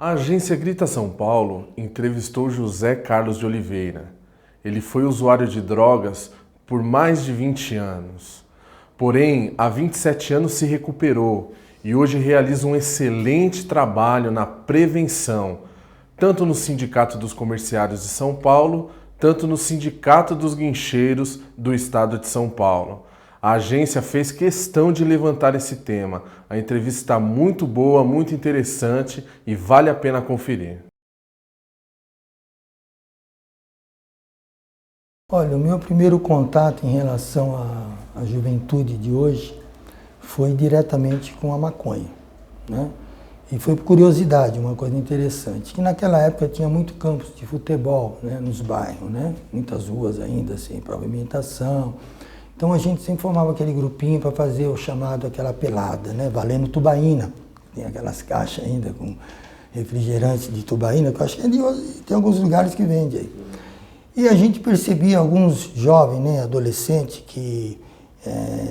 A agência Grita São Paulo entrevistou José Carlos de Oliveira. Ele foi usuário de drogas por mais de 20 anos. Porém, há 27 anos se recuperou e hoje realiza um excelente trabalho na prevenção, tanto no Sindicato dos Comerciários de São Paulo, tanto no Sindicato dos Guincheiros do Estado de São Paulo. A agência fez questão de levantar esse tema. A entrevista está muito boa, muito interessante e vale a pena conferir. Olha, o meu primeiro contato em relação à juventude de hoje foi diretamente com a maconha, né? E foi por curiosidade, uma coisa interessante, que naquela época tinha muito campos de futebol, né, nos bairros, né? Muitas ruas ainda assim, pavimentação. Então a gente sempre formava aquele grupinho para fazer o chamado, aquela pelada, né? Valendo tubaína. Tem aquelas caixas ainda com refrigerante de tubaína, que eu acho que tem alguns lugares que vende aí. E a gente percebia alguns jovens, né, adolescentes, que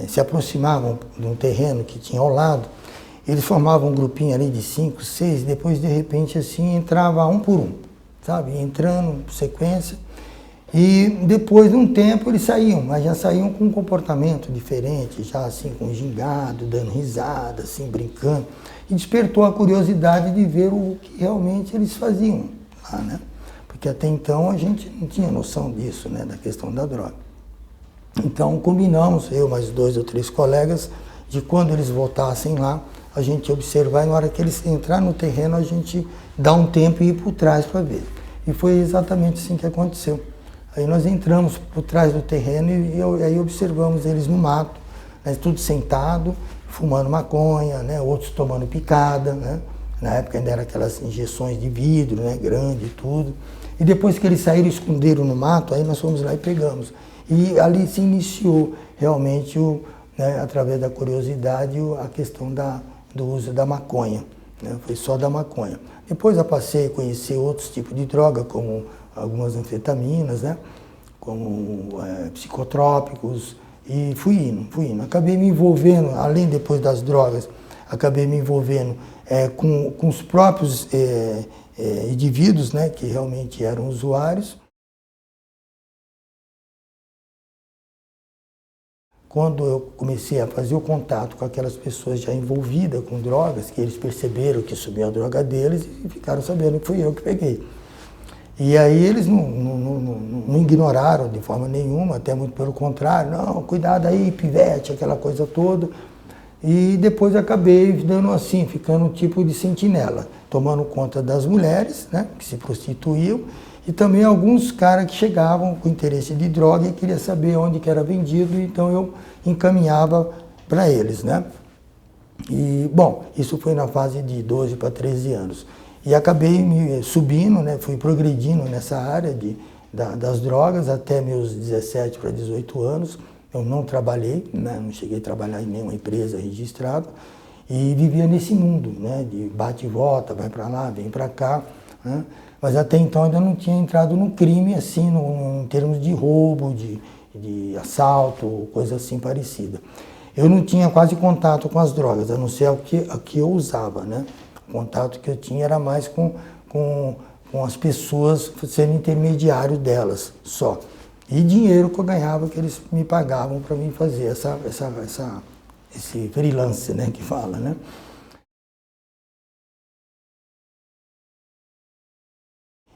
se aproximavam de um terreno que tinha ao lado. Eles formavam um grupinho ali de 5, 6, depois de repente assim entrava um por um, sabe? Entrando, sequência. E depois de um tempo eles saíam, mas já saíam com um comportamento diferente, já assim com gingado, dando risada, assim, brincando. E despertou a curiosidade de ver o que realmente eles faziam lá, né? Porque até então a gente não tinha noção disso, né, da questão da droga. Então combinamos, eu mais 2 ou 3 colegas, de quando eles voltassem lá, a gente observar e na hora que eles entrarem no terreno a gente dá um tempo e ir por trás para ver. E foi exatamente assim que aconteceu. Aí nós entramos por trás do terreno e aí observamos eles no mato, né, tudo sentado, fumando maconha, né, outros tomando picada, né? Na época ainda eram aquelas injeções de vidro, né, grande e tudo. E depois que eles saíram e esconderam no mato, aí nós fomos lá e pegamos. E ali se iniciou realmente, né, através da curiosidade, a questão do uso da maconha, né? Foi só da maconha. Depois eu passei a conhecer outros tipos de droga, como algumas anfetaminas, né? Como psicotrópicos, e fui indo. Acabei me envolvendo, além depois das drogas, acabei me envolvendo com os próprios indivíduos, né, que realmente eram usuários. Quando eu comecei a fazer o contato com aquelas pessoas já envolvidas com drogas, que eles perceberam que subiu a droga deles e ficaram sabendo que fui eu que peguei. E aí eles não ignoraram de forma nenhuma, até muito pelo contrário, não, cuidado aí, pivete, aquela coisa toda. E depois acabei dando assim, ficando um tipo de sentinela, tomando conta das mulheres, né, que se prostituíam, e também alguns caras que chegavam com interesse de droga e queria saber onde que era vendido, então eu encaminhava para eles, né. E, bom, isso foi na fase de 12 para 13 anos. E acabei me subindo, né, fui progredindo nessa área das drogas até meus 17 para 18 anos. Eu não trabalhei, né, não cheguei a trabalhar em nenhuma empresa registrada e vivia nesse mundo, né, de bate e volta, vai para lá, vem para cá, né. Mas até então ainda não tinha entrado no crime, assim, em termos de roubo, de assalto, coisa assim parecida. Eu não tinha quase contato com as drogas, a não ser a que eu usava, né. O contato que eu tinha era mais com as pessoas sendo intermediário delas, só. E dinheiro que eu ganhava, que eles me pagavam para mim fazer esse freelance, né, que fala, né.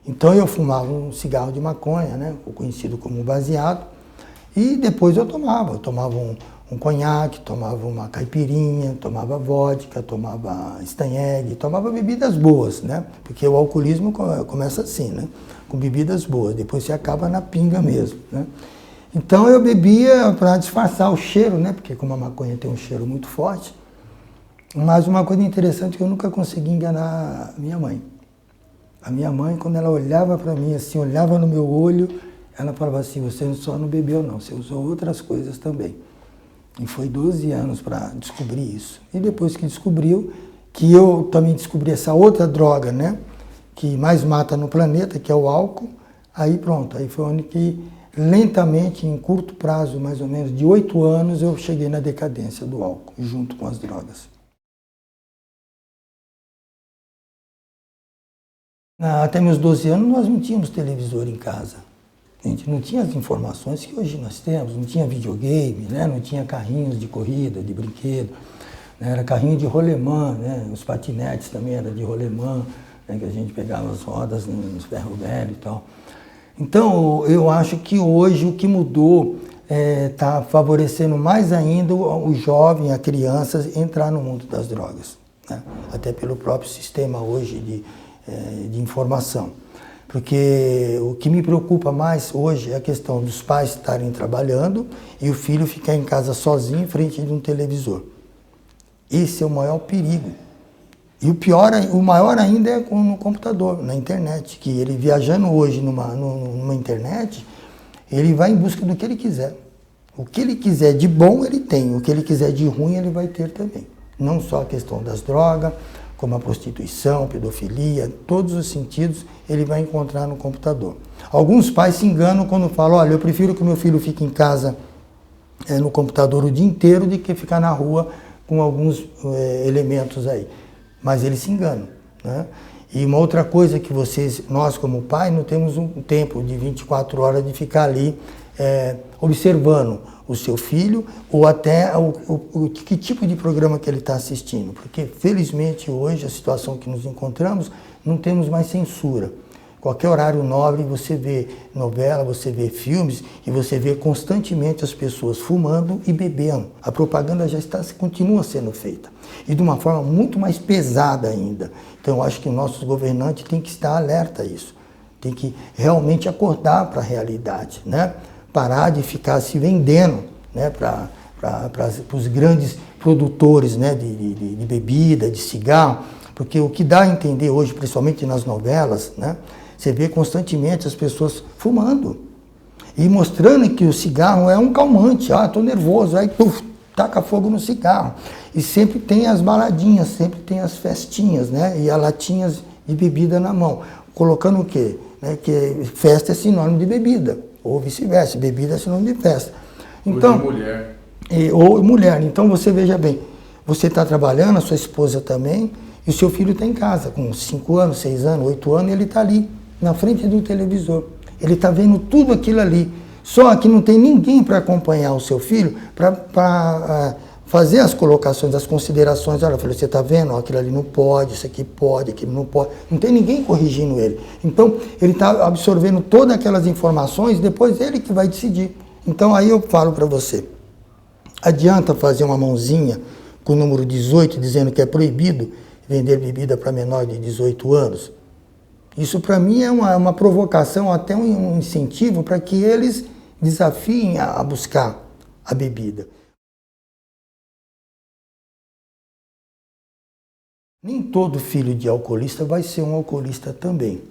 Então eu fumava um cigarro de maconha, né, conhecido como baseado, e depois eu tomava um conhaque, tomava uma caipirinha, tomava vodka, tomava Stanyeg, tomava bebidas boas, né, porque o alcoolismo começa assim, né, com bebidas boas, depois você acaba na pinga mesmo, né. Então eu bebia para disfarçar o cheiro, né, porque como a maconha tem um cheiro muito forte. Mas uma coisa interessante é que eu nunca consegui enganar a minha mãe. A minha mãe, quando ela olhava para mim assim, olhava no meu olho, ela falava assim, você só não bebeu não, você usou outras coisas também. E foi 12 anos para descobrir isso. E depois que descobriu, que eu também descobri essa outra droga, né, que mais mata no planeta, que é o álcool, aí pronto, aí foi onde que lentamente, em curto prazo, mais ou menos de 8 anos, eu cheguei na decadência do álcool, junto com as drogas. Até meus 12 anos nós não tínhamos televisor em casa. A gente não tinha as informações que hoje nós temos, não tinha videogame, né? Não tinha carrinhos de corrida, de brinquedo, né? Era carrinho de rolemã, né? Os patinetes também eram de rolemã, né? Que a gente pegava as rodas nos ferro velho e tal. Então eu acho que hoje o que mudou está favorecendo mais ainda o jovem, a criança, entrar no mundo das drogas, né? Até pelo próprio sistema hoje de informação. Porque o que me preocupa mais hoje é a questão dos pais estarem trabalhando e o filho ficar em casa sozinho em frente de um televisor. Esse é o maior perigo. E o maior ainda é no computador, na internet, que ele viajando hoje numa internet, ele vai em busca do que ele quiser. O que ele quiser de bom ele tem, o que ele quiser de ruim ele vai ter também. Não só a questão das drogas, como a prostituição, pedofilia, todos os sentidos ele vai encontrar no computador. Alguns pais se enganam quando falam, olha, eu prefiro que meu filho fique em casa no computador o dia inteiro do que ficar na rua com alguns elementos aí. Mas eles se enganam, né? E uma outra coisa que nós como pai, não temos um tempo de 24 horas de ficar ali observando o seu filho ou até que tipo de programa que ele está assistindo. Porque, felizmente, hoje, a situação que nos encontramos, não temos mais censura. Qualquer horário nobre você vê novela, você vê filmes e você vê constantemente as pessoas fumando e bebendo. A propaganda continua sendo feita. E de uma forma muito mais pesada ainda. Então eu acho que nossos governantes têm que estar alerta a isso. Tem que realmente acordar para a realidade, né? Parar de ficar se vendendo, né? Para os grandes produtores, né? de bebida, de cigarro. Porque o que dá a entender hoje, principalmente nas novelas, né? Você vê constantemente as pessoas fumando e mostrando que o cigarro é um calmante. Ah, estou nervoso, aí taca fogo no cigarro. E sempre tem as baladinhas, sempre tem as festinhas, né? E as latinhas de bebida na mão. Colocando o quê? Né? Que festa é sinônimo de bebida, ou vice-versa, bebida é sinônimo de festa. Então, ou de mulher. Ou mulher. Então você veja bem, você está trabalhando, a sua esposa também, e o seu filho está em casa, com 5 anos, 6 anos, 8 anos, ele está ali, na frente do televisor. Ele está vendo tudo aquilo ali. Só que não tem ninguém para acompanhar o seu filho, para fazer as colocações, as considerações. Olha, filho, você está vendo? Ó, aquilo ali não pode, isso aqui pode, aquilo não pode. Não tem ninguém corrigindo ele. Então, ele está absorvendo todas aquelas informações, depois ele que vai decidir. Então, aí eu falo para você, adianta fazer uma mãozinha com o número 18, dizendo que é proibido vender bebida para menor de 18 anos? Isso, para mim, é uma provocação, até um incentivo para que eles desafiem a buscar a bebida. Nem todo filho de alcoolista vai ser um alcoolista também.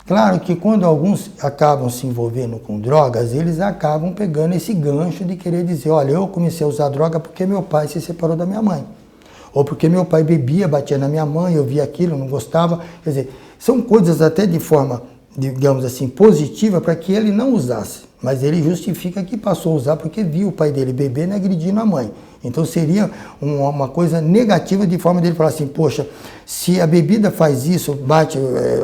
Claro que quando alguns acabam se envolvendo com drogas, eles acabam pegando esse gancho de querer dizer, olha, eu comecei a usar droga porque meu pai se separou da minha mãe. Ou porque meu pai bebia, batia na minha mãe, eu via aquilo, não gostava. Quer dizer, são coisas até de forma, digamos assim, positiva para que ele não usasse. Mas ele justifica que passou a usar porque viu o pai dele bebendo e agredindo a mãe. Então seria uma coisa negativa de forma dele falar assim, poxa, se a bebida faz isso,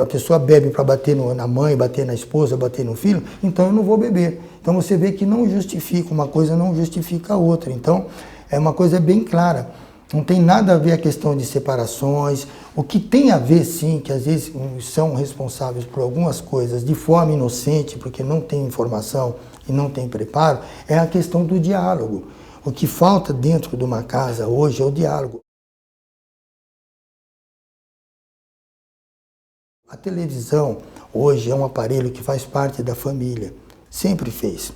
a pessoa bebe para bater na mãe, bater na esposa, bater no filho, então eu não vou beber. Então você vê que não justifica, uma coisa não justifica a outra. Então é uma coisa bem clara. Não tem nada a ver a questão de separações. O que tem a ver, sim, que às vezes são responsáveis por algumas coisas de forma inocente, porque não tem informação e não tem preparo, é a questão do diálogo. O que falta dentro de uma casa hoje é o diálogo. A televisão hoje é um aparelho que faz parte da família, sempre fez,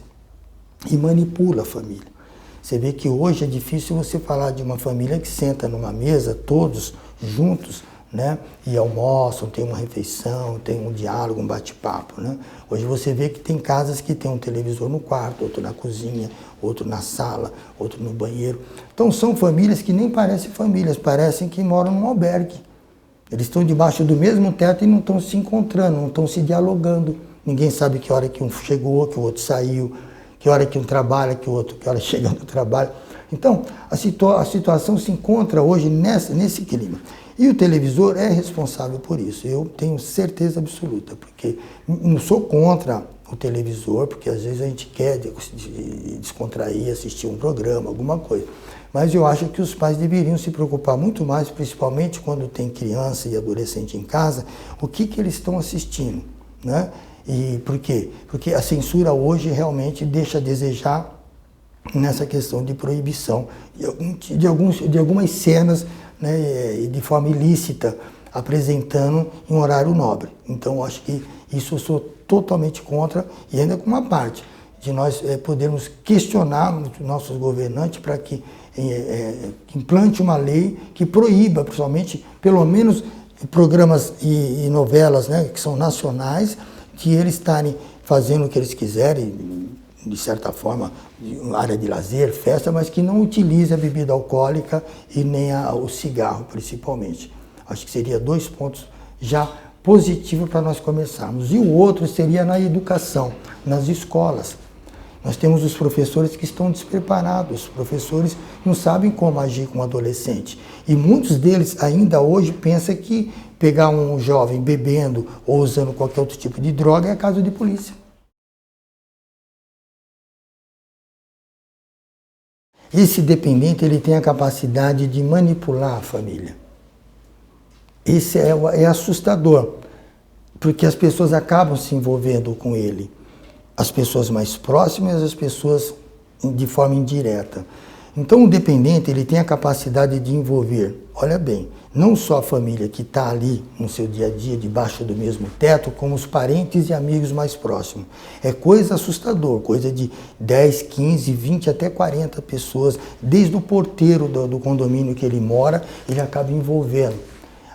e manipula a família. Você vê que hoje é difícil você falar de uma família que senta numa mesa, todos juntos, né? E almoçam, tem uma refeição, tem um diálogo, um bate-papo, né? Hoje você vê que tem casas que tem um televisor no quarto, outro na cozinha, outro na sala, outro no banheiro. Então são famílias que nem parecem famílias, parecem que moram num albergue. Eles estão debaixo do mesmo teto e não estão se encontrando, não estão se dialogando. Ninguém sabe que hora que um chegou, que o outro saiu, que hora que um trabalha, que o outro, que hora chega do trabalho. Então, a situação se encontra hoje nesse clima. E o televisor é responsável por isso, eu tenho certeza absoluta, porque não sou contra o televisor, porque às vezes a gente quer descontrair, assistir um programa, alguma coisa. Mas eu acho que os pais deveriam se preocupar muito mais, principalmente quando tem criança e adolescente em casa, o que eles estão assistindo, né? E por quê? Porque a censura hoje realmente deixa a desejar nessa questão de proibição de algumas cenas, né, de forma ilícita, apresentando em horário nobre. Então, eu acho que isso eu sou totalmente contra, e ainda com uma parte de nós podermos questionar os nossos governantes para que implante uma lei que proíba, principalmente, pelo menos programas e novelas, né, que são nacionais, que eles estarem fazendo o que eles quiserem, de certa forma, área de lazer, festa, mas que não utilize a bebida alcoólica e nem o cigarro, principalmente. Acho que seria 2 pontos já positivos para nós começarmos. E o outro seria na educação, nas escolas. Nós temos os professores que estão despreparados, os professores não sabem como agir com um adolescente. E muitos deles ainda hoje pensam que pegar um jovem bebendo ou usando qualquer outro tipo de droga é caso de polícia. Esse dependente, ele tem a capacidade de manipular a família. Esse é assustador, porque as pessoas acabam se envolvendo com ele. As pessoas mais próximas, as pessoas de forma indireta. Então o dependente, ele tem a capacidade de envolver, olha bem, não só a família que está ali no seu dia a dia, debaixo do mesmo teto, como os parentes e amigos mais próximos. É coisa assustadora, coisa de 10, 15, 20, até 40 pessoas, desde o porteiro do condomínio que ele mora, ele acaba envolvendo.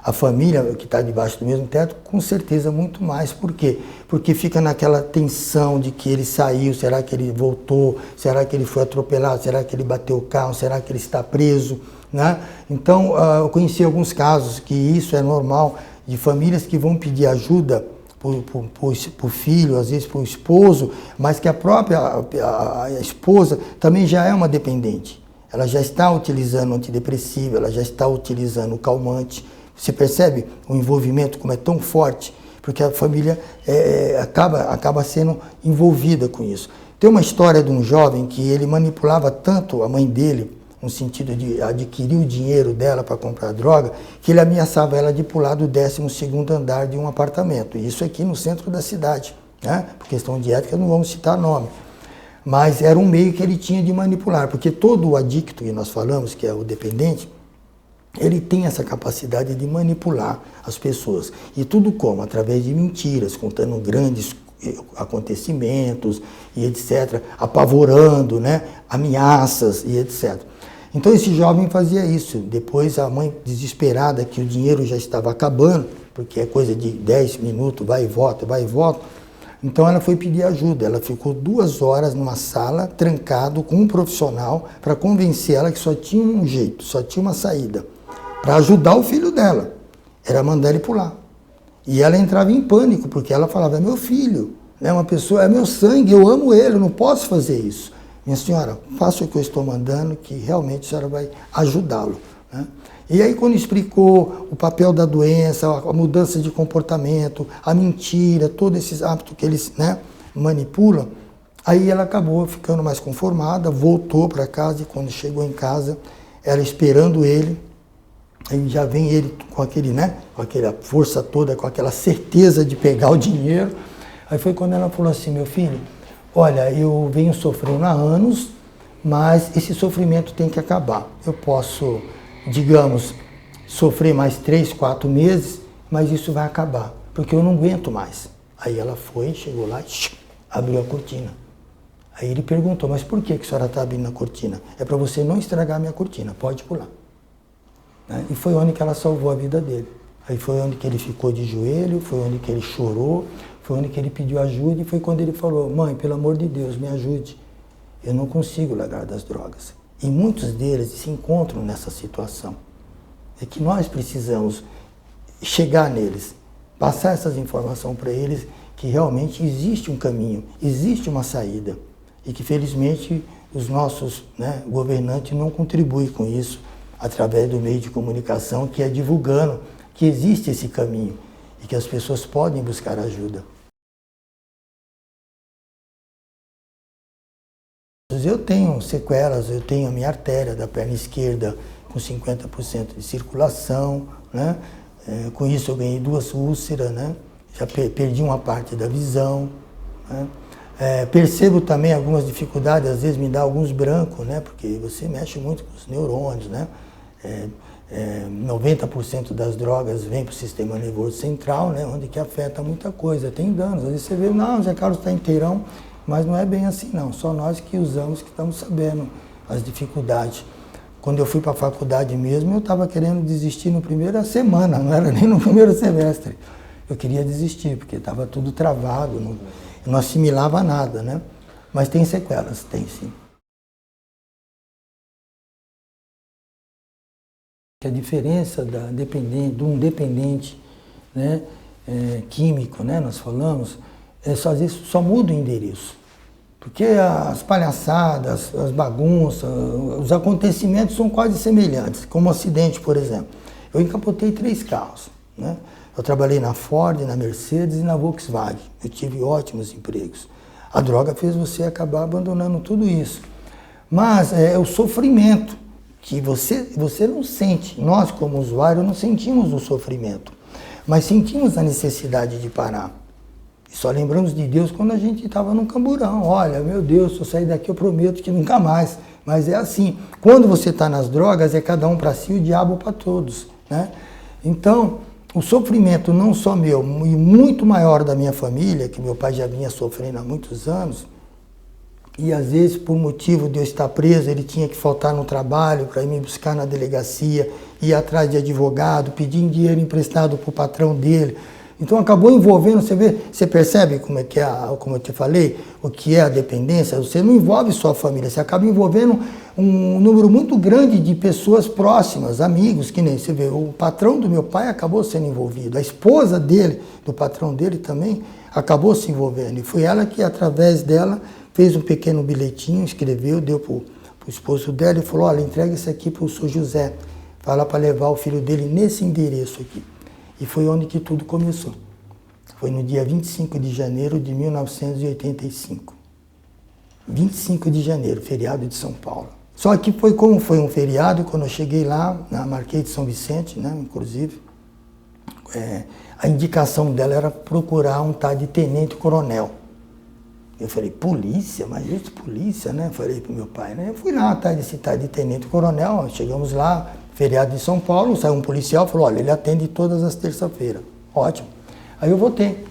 A família que está debaixo do mesmo teto, com certeza muito mais. Por quê? Porque fica naquela tensão de que ele saiu, será que ele voltou, será que ele foi atropelado, será que ele bateu o carro, será que ele está preso, né? Então, eu conheci alguns casos que isso é normal, de famílias que vão pedir ajuda para o filho, às vezes para o esposo, mas que a própria a esposa também já é uma dependente. Ela já está utilizando antidepressivo, ela já está utilizando calmante. Você percebe o envolvimento como é tão forte? Porque a família acaba sendo envolvida com isso. Tem uma história de um jovem que ele manipulava tanto a mãe dele, no sentido de adquirir o dinheiro dela para comprar droga, que ele ameaçava ela de pular do 12º andar de um apartamento. Isso aqui no centro da cidade, né? Por questão de ética, não vamos citar nome. Mas era um meio que ele tinha de manipular, porque todo o adicto que nós falamos, que é o dependente, ele tem essa capacidade de manipular as pessoas. E tudo como? Através de mentiras, contando grandes acontecimentos e etc., apavorando, né? Ameaças e etc. Então esse jovem fazia isso. Depois a mãe, desesperada, que o dinheiro já estava acabando, porque é coisa de 10 minutos, vai e volta, vai e volta. Então ela foi pedir ajuda. Ela ficou 2 horas numa sala, trancado com um profissional, para convencer ela que só tinha um jeito, só tinha uma saída, para ajudar o filho dela. Era mandar ele pular. E ela entrava em pânico, porque ela falava, é meu filho, né? Uma pessoa, é meu sangue, eu amo ele, eu não posso fazer isso. Minha senhora, faça o que eu estou mandando, que realmente a senhora vai ajudá-lo, né? E aí quando explicou o papel da doença, a mudança de comportamento, a mentira, todos esses hábitos que eles, né, manipulam, aí ela acabou ficando mais conformada, voltou para casa, e quando chegou em casa, ela esperando ele, aí já vem ele com aquele, né, com aquela força toda, com aquela certeza de pegar o dinheiro. Aí foi quando ela falou assim, meu filho, olha, eu venho sofrendo há anos, mas esse sofrimento tem que acabar. Eu posso, digamos, sofrer mais 3, 4 meses, mas isso vai acabar, porque eu não aguento mais. Aí ela foi, chegou lá, abriu a cortina. Aí ele perguntou, mas por que a senhora está abrindo a cortina? É para você não estragar a minha cortina, pode pular. E foi onde que ela salvou a vida dele. Aí foi onde que ele ficou de joelho, foi onde que ele chorou, foi onde que ele pediu ajuda, e foi quando ele falou, mãe, pelo amor de Deus, me ajude. Eu não consigo largar das drogas. E muitos deles se encontram nessa situação. É que nós precisamos chegar neles, passar essas informações para eles, que realmente existe um caminho, existe uma saída. E que felizmente os nossos, né, governantes não contribuem com isso através do meio de comunicação, que é divulgando que existe esse caminho e que as pessoas podem buscar ajuda. Eu tenho sequelas, eu tenho a minha artéria da perna esquerda com 50% de circulação, né? Com isso eu ganhei 2 úlceras, né? Já perdi uma parte da visão, né? Percebo também algumas dificuldades, às vezes me dá alguns brancos, né? Porque você mexe muito com os neurônios, né? 90% das drogas vem para o sistema nervoso central, né? Onde que afeta muita coisa, tem danos. Às vezes você vê, não, o Zé Carlos está inteirão, mas não é bem assim não, só nós que usamos que estamos sabendo as dificuldades. Quando eu fui para a faculdade mesmo, eu estava querendo desistir na primeira semana, não era nem no primeiro semestre. Eu queria desistir, porque estava tudo travado, eu não assimilava nada, né? Mas tem sequelas, tem sim. A diferença de um dependente, né, químico, né, nós falamos, às vezes só muda o endereço. Porque as palhaçadas, as bagunças, os acontecimentos são quase semelhantes, como um acidente, por exemplo. Eu encapotei 3 carros, né? Eu trabalhei na Ford, na Mercedes e na Volkswagen. Eu tive ótimos empregos. A droga fez você acabar abandonando tudo isso. Mas é o sofrimento que você não sente. Nós, como usuário, não sentimos o sofrimento, mas sentimos a necessidade de parar. E só lembramos de Deus quando a gente estava num camburão. Olha, meu Deus, se eu sair daqui eu prometo que nunca mais. Mas é assim. Quando você está nas drogas, é cada um para si e o diabo para todos, né? Então, o sofrimento não só meu, e muito maior da minha família, que meu pai já vinha sofrendo há muitos anos, e às vezes por motivo de eu estar preso, ele tinha que faltar no trabalho para ir me buscar na delegacia, ir atrás de advogado, pedir dinheiro emprestado para o patrão dele. Então acabou envolvendo, você percebe como é que como eu te falei, o que é a dependência? Você não envolve só a família, você acaba envolvendo um número muito grande de pessoas próximas, amigos, que nem você vê, o patrão do meu pai acabou sendo envolvido, a esposa dele, do patrão dele também, acabou se envolvendo. E foi ela que, através dela, fez um pequeno bilhetinho, escreveu, deu para o esposo dela e falou, olha, entrega isso aqui para o senhor José, fala para levar o filho dele nesse endereço aqui. E foi onde que tudo começou. Foi no dia 25 de janeiro de 1985. 25 de janeiro, feriado de São Paulo. Só que como foi um feriado, quando eu cheguei lá, na Marquês de São Vicente, né, inclusive, a indicação dela era procurar um tal de tenente-coronel. Eu falei, polícia? Mas isso, polícia, né? Falei pro meu pai, né? Eu fui lá atrás desse tal de tenente-coronel, chegamos lá, feriado de São Paulo, saiu um policial e falou, olha, ele atende todas as terças-feiras. Ótimo. Aí eu votei.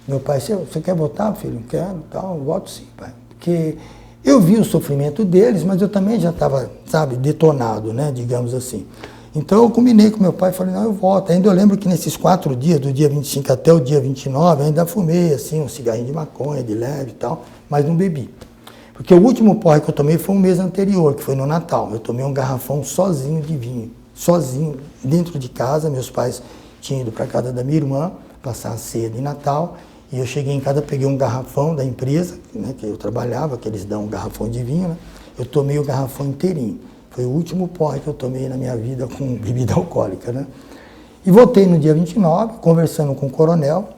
Meu pai, você quer votar, filho? Quero, tal, eu voto sim, pai. Porque eu vi o sofrimento deles, mas eu também já estava, sabe, detonado, né, digamos assim. Então eu combinei com meu pai e falei, não, eu voto. Ainda eu lembro que nesses 4 dias, do dia 25 até o dia 29, eu ainda fumei, assim, um cigarrinho de maconha, de leve e tal, mas não bebi. Porque o último porre que eu tomei foi um mês anterior, que foi no Natal. Eu tomei um garrafão sozinho de vinho, sozinho, dentro de casa. Meus pais tinham ido para casa da minha irmã, passar a ceia de Natal, e eu cheguei em casa, peguei um garrafão da empresa, né, que eu trabalhava, que eles dão um garrafão de vinho, né? Eu tomei o garrafão inteirinho. Foi o último porre que eu tomei na minha vida com bebida alcoólica, né? E voltei no dia 29, conversando com o coronel,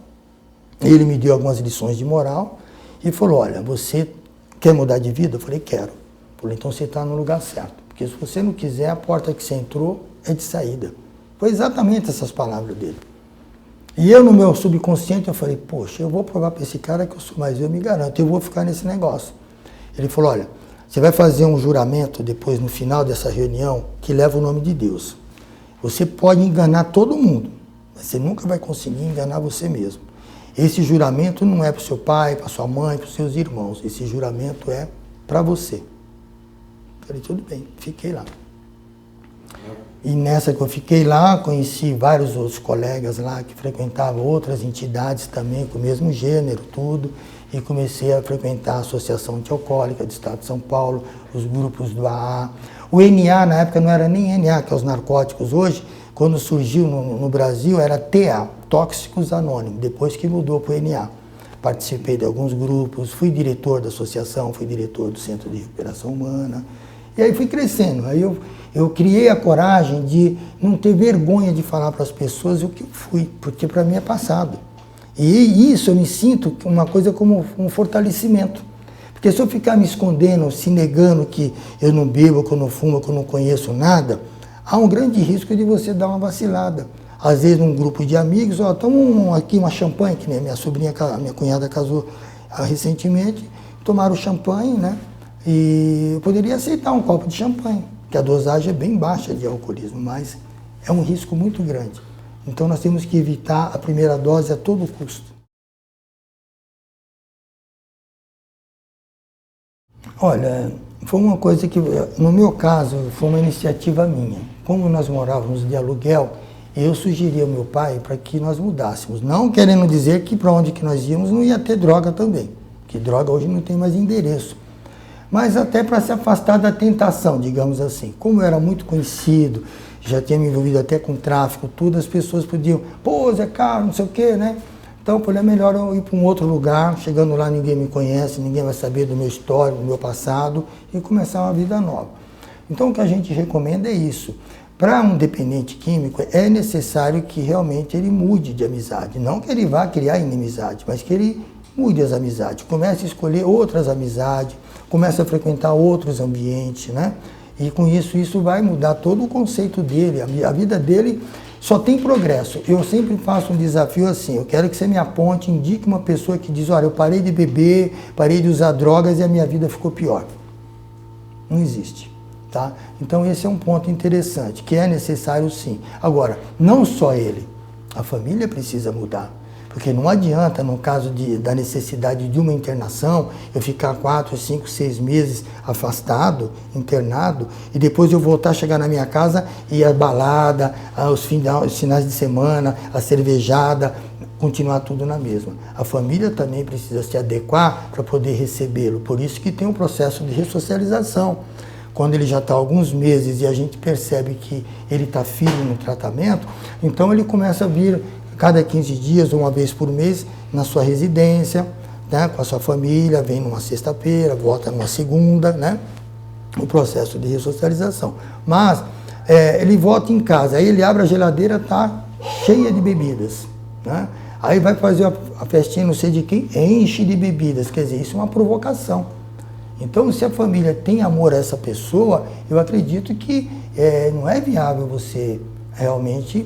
ele me deu algumas lições de moral, e falou, olha, você quer mudar de vida? Eu falei, quero. Ele falou, então você está no lugar certo, porque se você não quiser, a porta que você entrou é de saída. Foi exatamente essas palavras dele. E eu, no meu subconsciente, eu falei, poxa, eu vou provar para esse cara que eu sou mais, eu me garanto, eu vou ficar nesse negócio. Ele falou, olha, você vai fazer um juramento depois, no final dessa reunião, que leva o nome de Deus. Você pode enganar todo mundo, mas você nunca vai conseguir enganar você mesmo. Esse juramento não é para o seu pai, para sua mãe, para os seus irmãos. Esse juramento é para você. Falei, tudo bem, fiquei lá. E nessa que eu fiquei lá, conheci vários outros colegas lá que frequentavam outras entidades também, com o mesmo gênero, tudo. E comecei a frequentar a Associação Antialcoólica do Estado de São Paulo, os grupos do AA. O NA, na época, não era nem NA, que é os narcóticos hoje. Quando surgiu no Brasil, era TA, Tóxicos Anônimos, depois que mudou para o NA. participei de alguns grupos, fui diretor da associação, fui diretor do Centro de Recuperação Humana. E aí fui crescendo, aí eu criei a coragem de não ter vergonha de falar para as pessoas o que eu fui, porque para mim é passado. E isso eu me sinto uma coisa como um fortalecimento. Porque se eu ficar me escondendo, se negando que eu não bebo, que eu não fumo, que eu não conheço nada, há um grande risco de você dar uma vacilada. Às vezes num grupo de amigos, ó, toma aqui uma champanhe, que nem minha sobrinha, minha cunhada casou recentemente, tomaram champanhe, né? E eu poderia aceitar um copo de champanhe, que a dosagem é bem baixa de alcoolismo, mas é um risco muito grande. Então nós temos que evitar a primeira dose a todo custo. Olha, foi uma coisa que, no meu caso, foi uma iniciativa minha. Como nós morávamos de aluguel, eu sugeri ao meu pai para que nós mudássemos. Não querendo dizer que para onde que nós íamos não ia ter droga também, que droga hoje não tem mais endereço. Mas até para se afastar da tentação, digamos assim. Como eu era muito conhecido, já tinha me envolvido até com tráfico, tudo, as pessoas podiam, pô, Zé Carlos, não sei o quê, né? Então, é melhor eu ir para um outro lugar, chegando lá ninguém me conhece, ninguém vai saber do meu histórico, do meu passado, e começar uma vida nova. Então, o que a gente recomenda é isso. Para um dependente químico, é necessário que realmente ele mude de amizade. Não que ele vá criar inimizade, mas que ele mude as amizades. Comece a escolher outras amizades, comece a frequentar outros ambientes, né? E com isso vai mudar todo o conceito dele, a vida dele só tem progresso. Eu sempre faço um desafio assim, eu quero que você me aponte, indique uma pessoa que diz, olha, eu parei de beber, parei de usar drogas e a minha vida ficou pior. Não existe. Tá? Então esse é um ponto interessante, que é necessário sim. Agora, não só ele, a família precisa mudar. Porque não adianta, no caso da necessidade de uma internação, eu ficar 4, 5, 6 meses afastado, internado, e depois eu voltar a chegar na minha casa e a balada, os finais de semana, a cervejada, continuar tudo na mesma. A família também precisa se adequar para poder recebê-lo. Por isso que tem um processo de ressocialização. Quando ele já está há alguns meses e a gente percebe que ele está firme no tratamento, então ele começa a vir cada 15 dias, uma vez por mês, na sua residência, né, com a sua família, vem numa sexta-feira, volta numa segunda, né, o processo de ressocialização. Mas ele volta em casa, aí ele abre a geladeira, está cheia de bebidas, né? Aí vai fazer a festinha, não sei de quem, enche de bebidas, quer dizer, isso é uma provocação. Então, se a família tem amor a essa pessoa, eu acredito que não é viável você realmente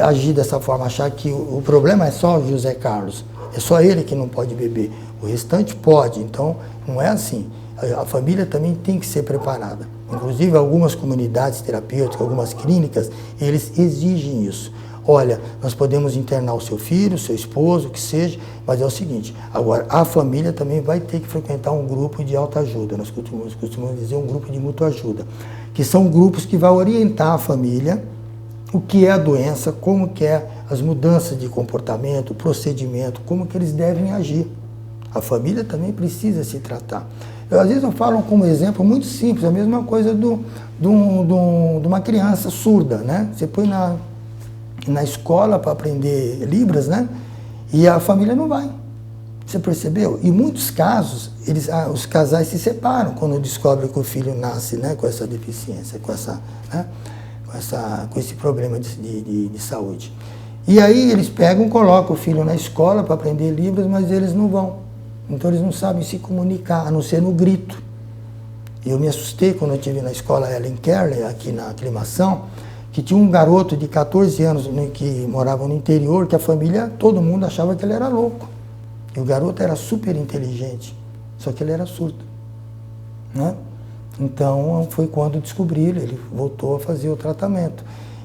agir dessa forma, achar que o problema é só o José Carlos, é só ele que não pode beber, o restante pode, então não é assim. A família também tem que ser preparada. Inclusive, algumas comunidades terapêuticas, algumas clínicas, eles exigem isso. Olha, nós podemos internar o seu filho, o seu esposo, o que seja, mas é o seguinte, agora, a família também vai ter que frequentar um grupo de autoajuda, nós costumamos dizer um grupo de mútua ajuda, que são grupos que vão orientar a família, o que é a doença, como que é as mudanças de comportamento, procedimento, como que eles devem agir. A família também precisa se tratar. Às vezes eu falo como exemplo muito simples, a mesma coisa de uma criança surda, né? Você põe na escola para aprender Libras, né? E a família não vai. Você percebeu? Em muitos casos, os casais se separam quando descobrem que o filho nasce, né, com essa deficiência, com esse problema de saúde. E aí eles pegam, colocam o filho na escola para aprender Libras, mas eles não vão. Então eles não sabem se comunicar, a não ser no grito. Eu me assustei quando eu estive na escola Ellen Kearney, aqui na Aclimação, que tinha um garoto de 14 anos que morava no interior, que a família, todo mundo achava que ele era louco. E o garoto era super inteligente, só que ele era surdo, né? Então foi quando descobriram, ele voltou a fazer o tratamento.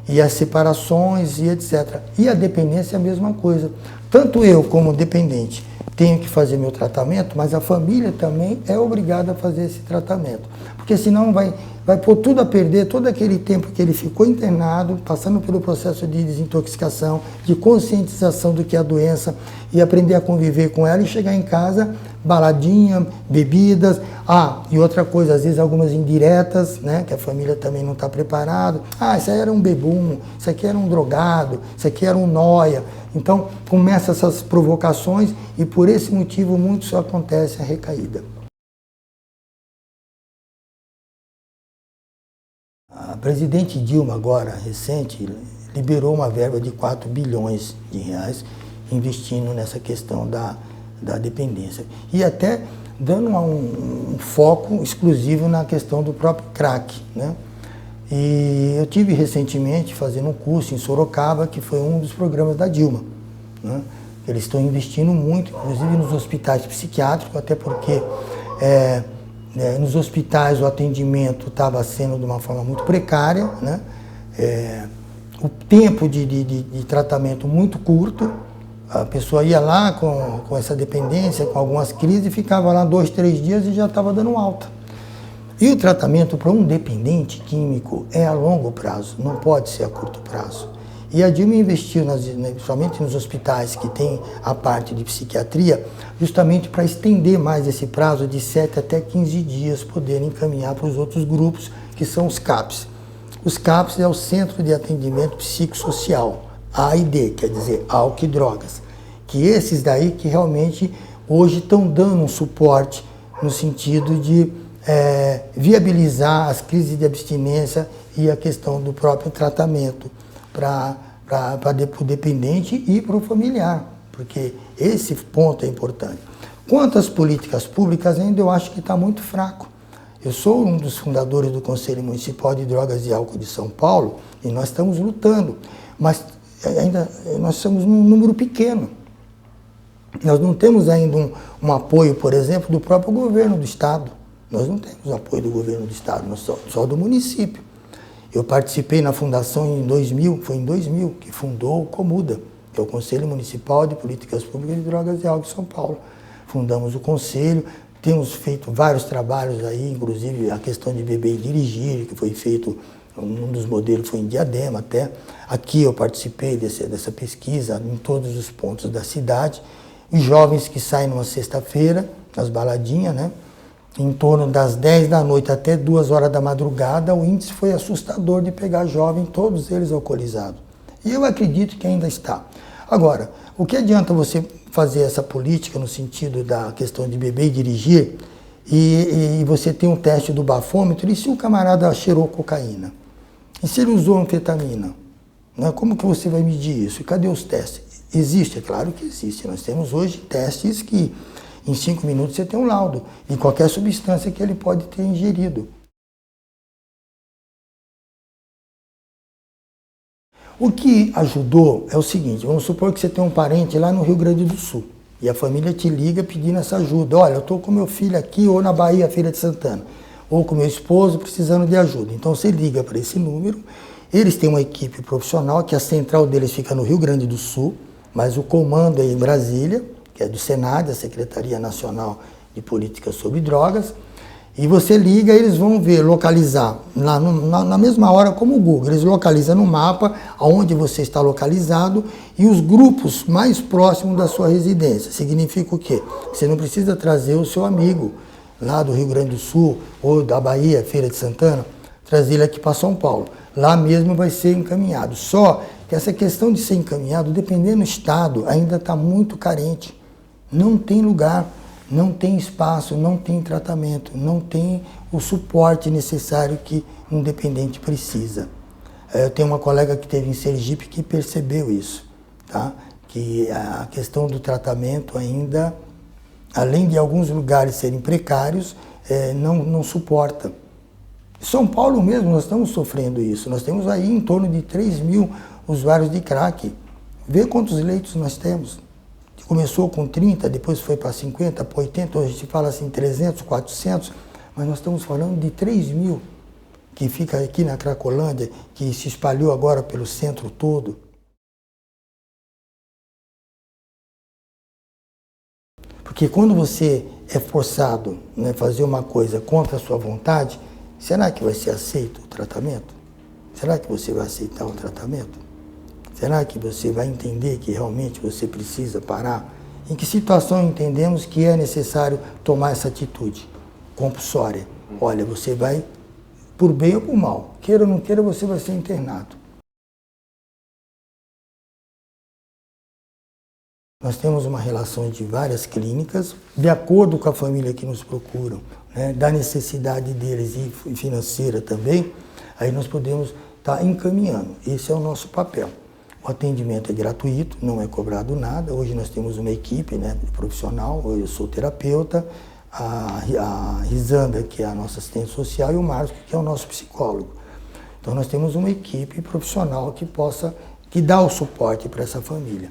E as separações e etc. E a dependência é a mesma coisa. Tanto eu como dependente tenho que fazer meu tratamento, mas a família também é obrigada a fazer esse tratamento. Porque senão vai pôr tudo a perder, todo aquele tempo que ele ficou internado, passando pelo processo de desintoxicação, de conscientização do que é a doença, e aprender a conviver com ela e chegar em casa, baladinha, bebidas. E outra coisa, às vezes algumas indiretas, né, que a família também não está preparada. Isso aí era um bebum, isso aqui era um drogado, isso aqui era um nóia. Então, começam essas provocações e por esse motivo muito só acontece a recaída. A presidente Dilma, agora, recente, liberou uma verba de 4 bilhões de reais investindo nessa questão da dependência. E até dando um foco exclusivo na questão do próprio crack, né? E eu tive recentemente fazendo um curso em Sorocaba, que foi um dos programas da Dilma, né? Eles estão investindo muito, inclusive nos hospitais psiquiátricos, até porque nos hospitais o atendimento estava sendo de uma forma muito precária, né? O tempo de tratamento muito curto, a pessoa ia lá com essa dependência, com algumas crises, e ficava lá 2, 3 dias e já estava dando alta. E o tratamento para um dependente químico é a longo prazo, não pode ser a curto prazo. E a Dilma investiu, principalmente nos hospitais que tem a parte de psiquiatria, justamente para estender mais esse prazo de 7 até 15 dias, poderem encaminhar para os outros grupos, que são os CAPs. Os CAPs é o Centro de Atendimento Psicossocial, AID, quer dizer, álcool e drogas. Que esses daí que realmente hoje estão dando um suporte no sentido de viabilizar as crises de abstinência e a questão do próprio tratamento para o dependente e para o familiar, porque esse ponto é importante. Quanto às políticas públicas, ainda eu acho que está muito fraco. Eu sou um dos fundadores do Conselho Municipal de Drogas e Álcool de São Paulo e nós estamos lutando, mas ainda nós somos um número pequeno. Nós não temos ainda um apoio, por exemplo, do próprio governo do Estado. Nós não temos apoio do governo do Estado, nós só do município. Eu participei na fundação em 2000, foi em 2000 que fundou o Comuda, que é o Conselho Municipal de Políticas Públicas de Drogas e Álcool de São Paulo. Fundamos o conselho, temos feito vários trabalhos aí, inclusive a questão de beber e dirigir, que foi feito, um dos modelos foi em Diadema até. Aqui eu participei dessa pesquisa em todos os pontos da cidade. Os jovens que saem numa sexta-feira, nas baladinhas, né? Em torno das 10 da noite até 2 horas da madrugada, o índice foi assustador de pegar jovem, todos eles alcoolizados. E eu acredito que ainda está. Agora, o que adianta você fazer essa política no sentido da questão de beber e dirigir e você tem um teste do bafômetro, e se o camarada cheirou cocaína? E se ele usou anfetamina? Né? Como que você vai medir isso? E cadê os testes? Existe, é claro que existe. Nós temos hoje testes que em 5 minutos você tem um laudo de qualquer substância que ele pode ter ingerido. O que ajudou é o seguinte, vamos supor que você tem um parente lá no Rio Grande do Sul e a família te liga pedindo essa ajuda. Olha, eu estou com meu filho aqui ou na Bahia, Feira de Santana, ou com meu esposo precisando de ajuda. Então você liga para esse número, eles têm uma equipe profissional que a central deles fica no Rio Grande do Sul, mas o comando é em Brasília, que é do Senad, a Secretaria Nacional de Políticas sobre Drogas, e você liga, eles vão ver, localizar, na mesma hora como o Google, eles localizam no mapa onde você está localizado e os grupos mais próximos da sua residência. Significa o quê? Você não precisa trazer o seu amigo lá do Rio Grande do Sul ou da Bahia, Feira de Santana, trazer ele aqui para São Paulo. Lá mesmo vai ser encaminhado. Só que essa questão de ser encaminhado, dependendo do estado, ainda está muito carente. Não tem lugar, não tem espaço, não tem tratamento, não tem o suporte necessário que um dependente precisa. Eu tenho uma colega que esteve em Sergipe que percebeu isso, tá? Que a questão do tratamento ainda, além de alguns lugares serem precários, não suporta. São Paulo mesmo, nós estamos sofrendo isso. Nós temos aí em torno de 3 mil usuários de crack. Vê quantos leitos nós temos. Começou com 30, depois foi para 50, para 80, hoje se fala assim 300, 400, mas nós estamos falando de 3 mil, que fica aqui na Cracolândia, que se espalhou agora pelo centro todo. Porque quando você é forçado a fazer uma coisa contra a sua vontade, será que vai ser aceito o tratamento? Será que você vai aceitar o tratamento? Será que você vai entender que realmente você precisa parar? Em que situação entendemos que é necessário tomar essa atitude compulsória? Olha, você vai, por bem ou por mal, queira ou não queira, você vai ser internado. Nós temos uma relação de várias clínicas, de acordo com a família que nos procuram, né, da necessidade deles e financeira também, aí nós podemos estar encaminhando. Esse é o nosso papel. O atendimento é gratuito, não é cobrado nada. Hoje nós temos uma equipe, né, profissional, eu sou terapeuta, a Risanda, que é a nossa assistente social, e o Marcos, que é o nosso psicólogo. Então nós temos uma equipe profissional que dá o suporte para essa família.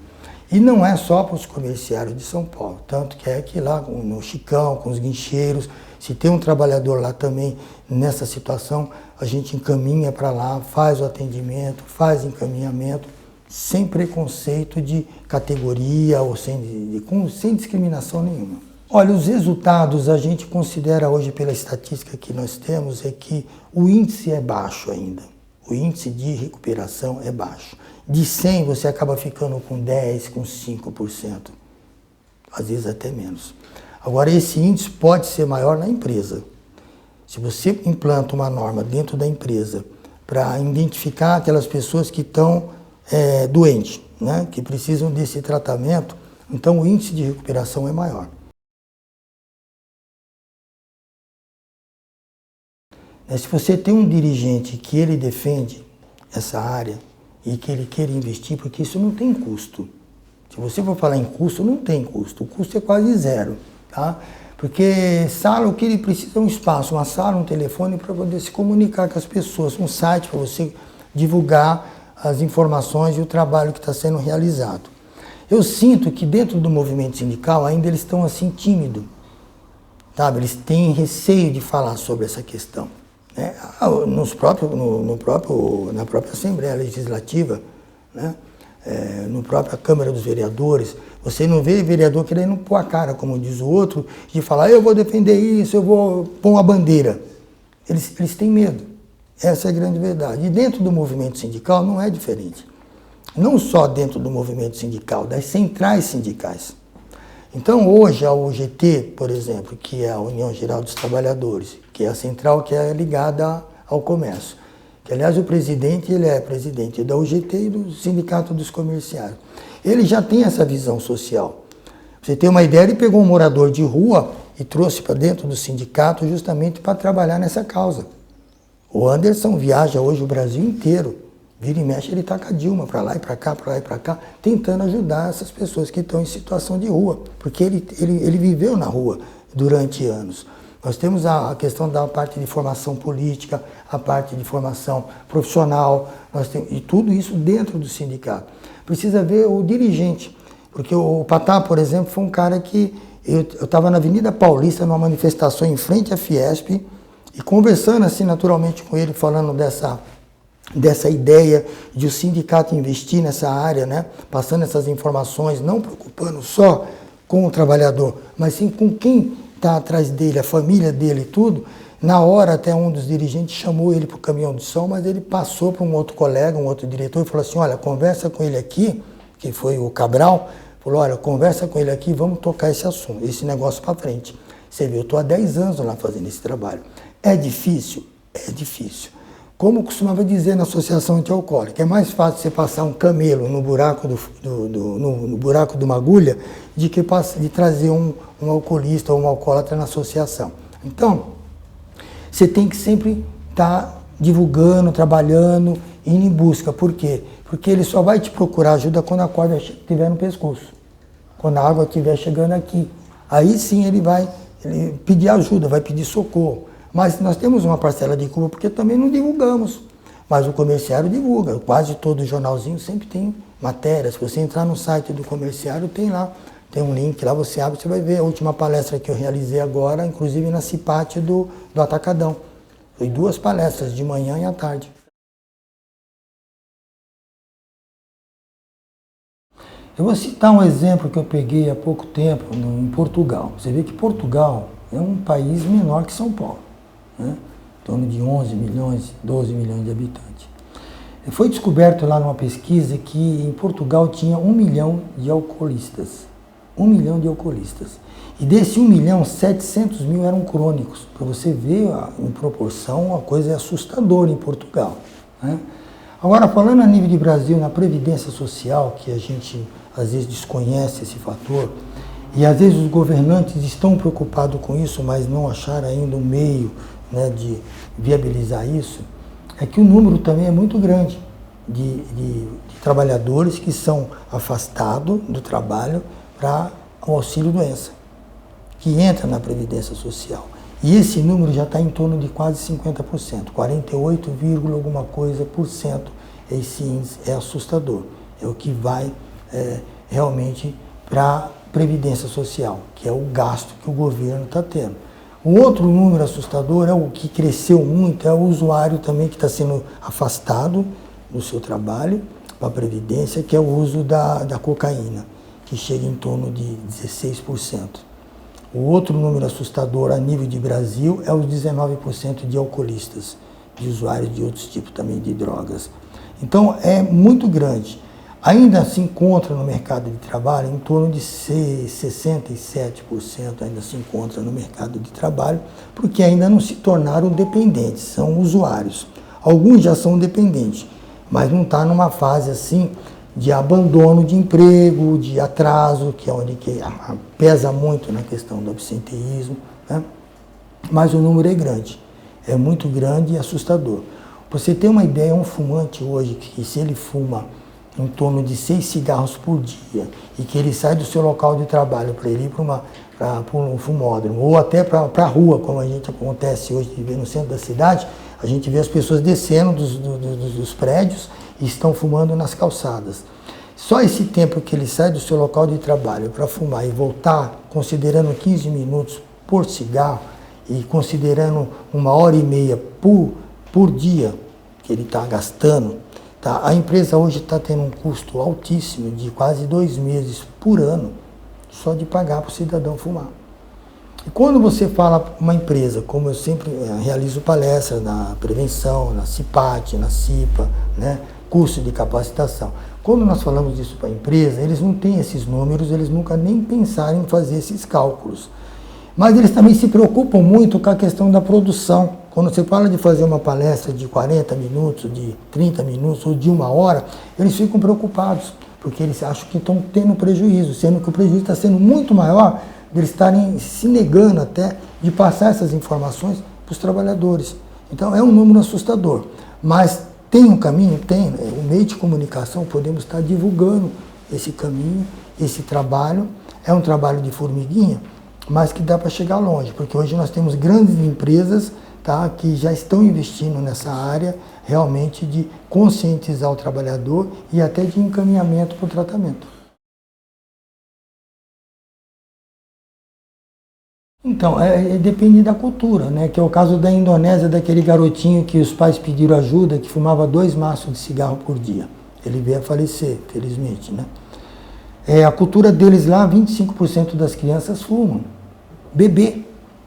E não é só para os comerciários de São Paulo, tanto que é que lá no Chicão, com os guincheiros, se tem um trabalhador lá também nessa situação, a gente encaminha para lá, faz o atendimento, faz encaminhamento, sem preconceito de categoria ou sem discriminação nenhuma. Olha, os resultados a gente considera hoje, pela estatística que nós temos, é que o índice é baixo ainda. O índice de recuperação é baixo. De 100 você acaba ficando com 10, com 5%, às vezes até menos. Agora, esse índice pode ser maior na empresa. Se você implanta uma norma dentro da empresa para identificar aquelas pessoas que estão doentes, né, que precisam desse tratamento, então o índice de recuperação é maior. Se você tem um dirigente que ele defende essa área e que ele queira investir, porque isso não tem custo. Se você for falar em custo, não tem custo. O custo é quase zero, tá? Porque sala, o que ele precisa é um espaço, uma sala, um telefone para poder se comunicar com as pessoas, um site para você divulgar as informações e o trabalho que está sendo realizado. Eu sinto que dentro do movimento sindical ainda eles estão assim tímidos, sabe? Eles têm receio de falar sobre essa questão. Né? Na própria Assembleia Legislativa, né? Na própria Câmara dos Vereadores, você não vê vereador querendo pôr a cara, como diz o outro, de falar, eu vou defender isso, eu vou pôr uma bandeira. Eles têm medo. Essa é a grande verdade. E dentro do movimento sindical não é diferente. Não só dentro do movimento sindical, das centrais sindicais. Então, hoje, a UGT, por exemplo, que é a União Geral dos Trabalhadores, que é a central que é ligada ao comércio, que, aliás, o presidente, ele é presidente da UGT e do Sindicato dos Comerciários. Ele já tem essa visão social. Pra você ter uma ideia, ele pegou um morador de rua e trouxe para dentro do sindicato justamente para trabalhar nessa causa. O Anderson viaja hoje o Brasil inteiro. Vira e mexe, ele está com a Dilma para lá e para cá, para lá e para cá, tentando ajudar essas pessoas que estão em situação de rua, porque ele viveu na rua durante anos. Nós temos a questão da parte de formação política, a parte de formação profissional, e tudo isso dentro do sindicato. Precisa ver o dirigente, porque o Patá, por exemplo, foi um cara que eu estava na Avenida Paulista, numa manifestação em frente à Fiesp, e conversando assim naturalmente com ele, falando dessa ideia de o sindicato investir nessa área, né? Passando essas informações, não preocupando só com o trabalhador, mas sim com quem está atrás dele, a família dele e tudo. Na hora, até um dos dirigentes chamou ele para o caminhão de som, mas ele passou para um outro colega, um outro diretor, e falou assim, olha, conversa com ele aqui, que foi o Cabral, falou, olha, conversa com ele aqui, vamos tocar esse assunto, esse negócio para frente. Você viu, eu estou há 10 anos lá fazendo esse trabalho. É difícil? É difícil. Como costumava dizer na Associação Antialcoólica, é mais fácil você passar um camelo no buraco, no buraco de uma agulha de que de trazer um alcoolista ou um alcoólatra na associação. Então, você tem que sempre estar divulgando, trabalhando, indo em busca. Por quê? Porque ele só vai te procurar ajuda quando a corda estiver no pescoço, quando a água estiver chegando aqui. Aí sim ele vai pedir ajuda, vai pedir socorro. Mas nós temos uma parcela de culpa porque também não divulgamos. Mas o comerciário divulga. Quase todo jornalzinho sempre tem matéria. Se você entrar no site do comerciário, tem lá. Tem um link lá, você abre, você vai ver a última palestra que eu realizei agora, inclusive na Cipate do Atacadão. Foi 2 palestras, de manhã e à tarde. Eu vou citar um exemplo que eu peguei há pouco tempo em Portugal. Você vê que Portugal é um país menor que São Paulo, né? Em torno de 11 milhões, 12 milhões de habitantes. Foi descoberto lá numa pesquisa que em Portugal tinha 1 milhão de alcoolistas. 1 milhão de alcoolistas. E desse 1 milhão, 700 mil eram crônicos. Para você ver, em proporção, a coisa é assustadora em Portugal, né? Agora, falando a nível de Brasil, na Previdência Social, que a gente às vezes desconhece esse fator, e às vezes os governantes estão preocupados com isso, mas não acharam ainda um meio, né, de viabilizar isso, é que o número também é muito grande de trabalhadores que são afastados do trabalho para o auxílio-doença, que entra na Previdência Social. E esse número já está em torno de quase 50%, 48, alguma coisa por cento. Esse índice é assustador, é o que vai realmente para a Previdência Social, que é o gasto que o governo está tendo. O outro número assustador é o que cresceu muito, é o usuário também que está sendo afastado do seu trabalho para a Previdência, que é o uso da cocaína, que chega em torno de 16%. O outro número assustador a nível de Brasil é os 19% de alcoolistas, de usuários de outros tipos também de drogas. Então é muito grande. Ainda se encontra no mercado de trabalho, em torno de 67% ainda se encontra no mercado de trabalho, porque ainda não se tornaram dependentes, são usuários. Alguns já são dependentes, mas não está numa fase assim de abandono de emprego, de atraso, que é onde pesa muito na questão do absenteísmo, né? Mas o número é grande, é muito grande e assustador. Pra você ter uma ideia, um fumante hoje, que se ele fuma em torno de 6 cigarros por dia e que ele sai do seu local de trabalho para ele ir para um fumódromo ou até para a rua, como a gente acontece hoje de ver no centro da cidade, a gente vê as pessoas descendo dos prédios e estão fumando nas calçadas. Só esse tempo que ele sai do seu local de trabalho para fumar e voltar, considerando 15 minutos por cigarro e considerando 1h30 por dia que ele está gastando, tá? A empresa hoje está tendo um custo altíssimo de quase 2 meses por ano só de pagar para o cidadão fumar. E quando você fala para uma empresa, como eu sempre realizo palestras na prevenção, na CIPAT, na CIPA, né, curso de capacitação, quando nós falamos disso para a empresa, eles não têm esses números, eles nunca nem pensaram em fazer esses cálculos. Mas eles também se preocupam muito com a questão da produção. Quando você fala de fazer uma palestra de 40 minutos, de 30 minutos ou de 1 hora, eles ficam preocupados, porque eles acham que estão tendo prejuízo, sendo que o prejuízo está sendo muito maior deles estarem se negando até de passar essas informações para os trabalhadores. Então é um número assustador, mas tem um caminho? Tem. O meio de comunicação, podemos estar divulgando esse caminho, esse trabalho. É um trabalho de formiguinha, mas que dá para chegar longe, porque hoje nós temos grandes empresas, tá, que já estão investindo nessa área realmente de conscientizar o trabalhador e até de encaminhamento para o tratamento. Então, depende da cultura, né? Que é o caso da Indonésia, daquele garotinho que os pais pediram ajuda, que fumava 2 maços de cigarro por dia. Ele veio a falecer, felizmente, né? A cultura deles lá, 25% das crianças fumam. Bebê,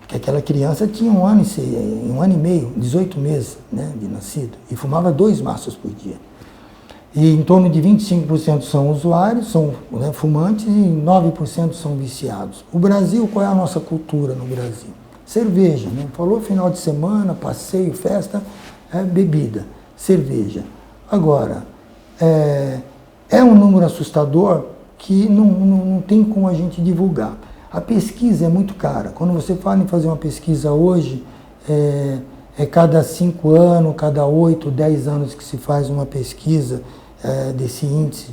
que aquela criança tinha 1 ano e meio, 18 meses, né, de nascido, e fumava 2 maços por dia. E em torno de 25% são usuários, são, né, fumantes, e 9% são viciados. O Brasil, qual é a nossa cultura no Brasil? Cerveja, né? Falou final de semana, passeio, festa, bebida, cerveja. Agora, é um número assustador que não tem como a gente divulgar. A pesquisa é muito cara. Quando você fala em fazer uma pesquisa hoje, cada 5 anos, cada 8, 10 anos que se faz uma pesquisa desse índice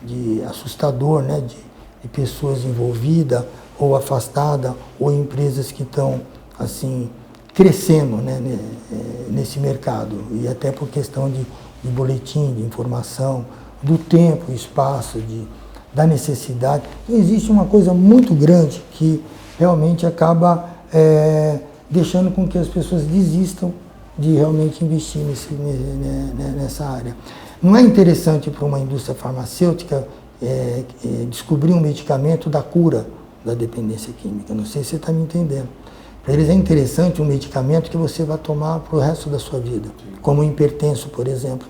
de assustador, né, de pessoas envolvidas ou afastadas, ou empresas que estão assim, crescendo, né, nesse mercado, e até por questão de boletim, de informação, do tempo, espaço, da necessidade. Então, existe uma coisa muito grande que realmente acaba deixando com que as pessoas desistam de realmente investir nessa área. Não é interessante para uma indústria farmacêutica descobrir um medicamento da cura da dependência química. Não sei se você está me entendendo. Para eles é interessante um medicamento que você vai tomar para o resto da sua vida, como o hipertenso, por exemplo.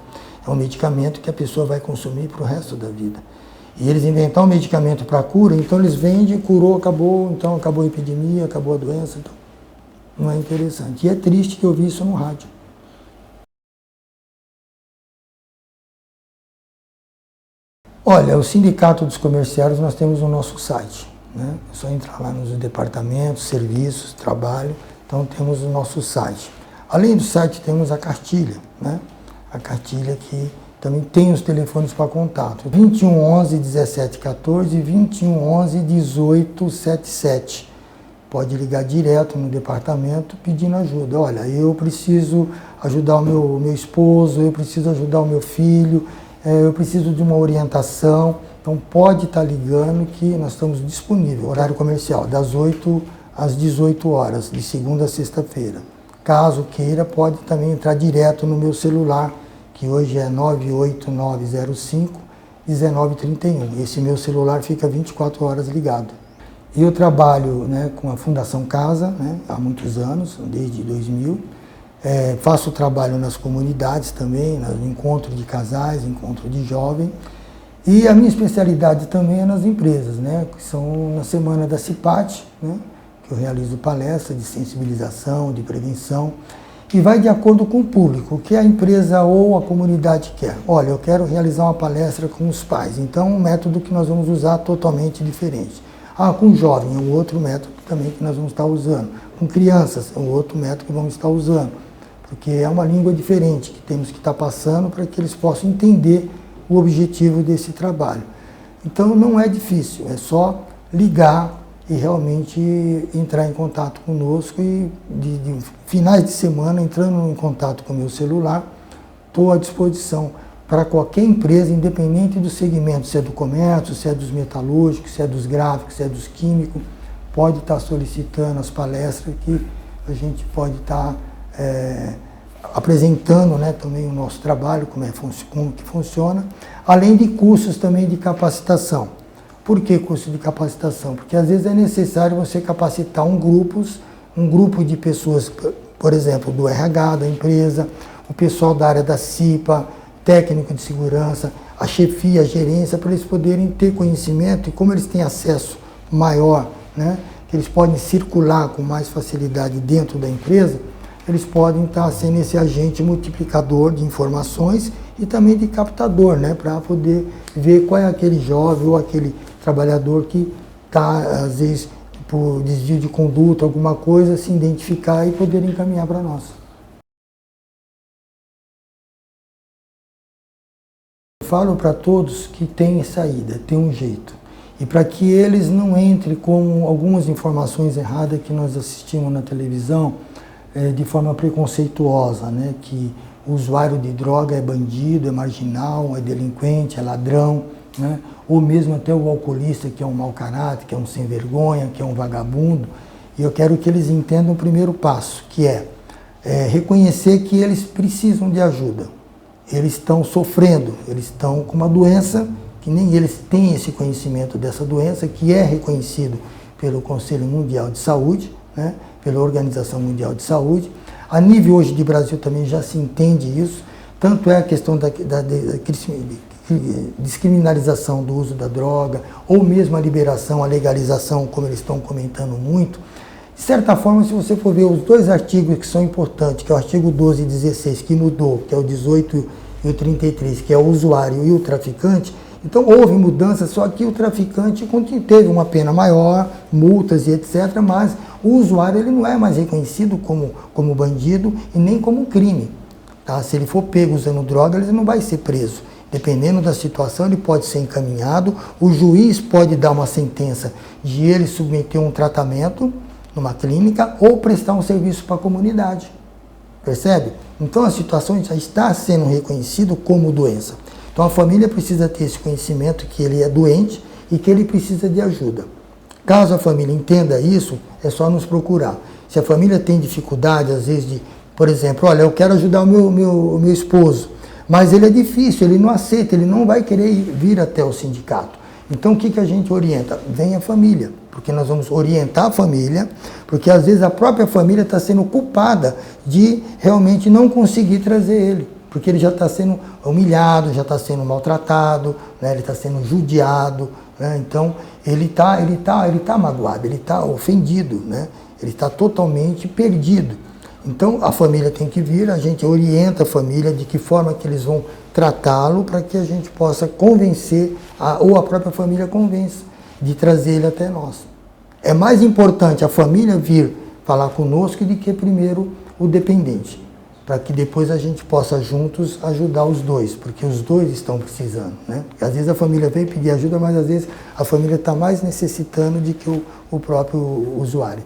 É um medicamento que a pessoa vai consumir para o resto da vida. E eles inventaram um medicamento para cura, então eles vendem, curou, acabou, então acabou a epidemia, acabou a doença. Então não é interessante. E é triste que eu vi isso no rádio. Olha, o Sindicato dos Comerciários, nós temos o nosso site, né? É só entrar lá nos departamentos, serviços, trabalho, então temos o nosso site. Além do site, temos a cartilha, né? A cartilha que também tem os telefones para contato. 2111 1714 e 2111 1877. Pode ligar direto no departamento pedindo ajuda. Olha, eu preciso ajudar o meu esposo, eu preciso ajudar o meu filho, eu preciso de uma orientação. Então pode estar ligando que nós estamos disponíveis. Horário comercial, das 8 às 18 horas, de segunda a sexta-feira. Caso queira, pode também entrar direto no meu celular, que hoje é 98905-1931. Esse meu celular fica 24 horas ligado. Eu trabalho, né, com a Fundação Casa, né, há muitos anos, desde 2000. Faço trabalho nas comunidades também, no encontro de casais, encontro de jovens. E a minha especialidade também é nas empresas, né, que são na semana da CIPAT, né, que eu realizo palestras de sensibilização, de prevenção. E vai de acordo com o público, o que a empresa ou a comunidade quer. Olha, eu quero realizar uma palestra com os pais, então um método que nós vamos usar totalmente diferente. Com jovem é um outro método também que nós vamos estar usando. Com crianças é um outro método que vamos estar usando. Porque é uma língua diferente que temos que estar passando para que eles possam entender o objetivo desse trabalho. Então não é difícil, é só ligar e realmente entrar em contato conosco e de finais de semana, entrando em contato com o meu celular, estou à disposição para qualquer empresa, independente do segmento, se é do comércio, se é dos metalúrgicos, se é dos gráficos, se é dos químicos, pode estar solicitando as palestras que a gente pode estar apresentando, né, também o nosso trabalho, como que funciona, além de cursos também de capacitação. Por que curso de capacitação? Porque às vezes é necessário você capacitar um grupo de pessoas, por exemplo, do RH da empresa, o pessoal da área da CIPA, técnico de segurança, a chefia, a gerência, para eles poderem ter conhecimento e como eles têm acesso maior, né, que eles podem circular com mais facilidade dentro da empresa, eles podem estar sendo esse agente multiplicador de informações e também de captador, né, para poder ver qual é aquele jovem ou aquele trabalhador que está, às vezes, por desvio de conduta, alguma coisa, se identificar e poder encaminhar para nós. Falo para todos que tem saída, tem um jeito. E para que eles não entrem com algumas informações erradas que nós assistimos na televisão, de forma preconceituosa, né? Que o usuário de droga é bandido, é marginal, é delinquente, é ladrão, né? Ou mesmo até o alcoolista, que é um mau caráter, que é um sem vergonha, que é um vagabundo. E eu quero que eles entendam o primeiro passo, que é reconhecer que eles precisam de ajuda. Eles estão sofrendo, eles estão com uma doença, que nem eles têm esse conhecimento dessa doença, que é reconhecido pelo Conselho Mundial de Saúde, né, pela Organização Mundial de Saúde. A nível hoje de Brasil também já se entende isso, tanto é a questão da descriminalização do uso da droga, ou mesmo a liberação, a legalização, como eles estão comentando muito. De certa forma, se você for ver os dois artigos que são importantes, que é o artigo 12 e 16, que mudou, que é o 18 e o 33, que é o usuário e o traficante, então houve mudança, só que o traficante teve uma pena maior, multas e etc., mas o usuário ele não é mais reconhecido como bandido e nem como crime. Tá? Se ele for pego usando droga, ele não vai ser preso. Dependendo da situação, ele pode ser encaminhado, o juiz pode dar uma sentença de ele submeter um tratamento numa clínica ou prestar um serviço para a comunidade. Percebe? Então a situação já está sendo reconhecida como doença. Então a família precisa ter esse conhecimento que ele é doente e que ele precisa de ajuda. Caso a família entenda isso, é só nos procurar. Se a família tem dificuldade, às vezes, por exemplo, olha, eu quero ajudar o meu esposo, mas ele é difícil, ele não aceita, ele não vai querer vir até o sindicato. Então o que a gente orienta? Vem a família, porque nós vamos orientar a família, porque às vezes a própria família está sendo culpada de realmente não conseguir trazer ele, porque ele já está sendo humilhado, já está sendo maltratado, né? Ele está sendo judiado, né? Então ele tá magoado, ele está ofendido, né? Ele está totalmente perdido. Então a família tem que vir, a gente orienta a família de que forma que eles vão tratá-lo para que a gente possa convencer, ou a própria família convença, de trazer ele até nós. É mais importante a família vir falar conosco do que primeiro o dependente, para que depois a gente possa juntos ajudar os dois, porque os dois estão precisando, né? Porque às vezes a família vem pedir ajuda, mas às vezes a família está mais necessitando do que o próprio usuário.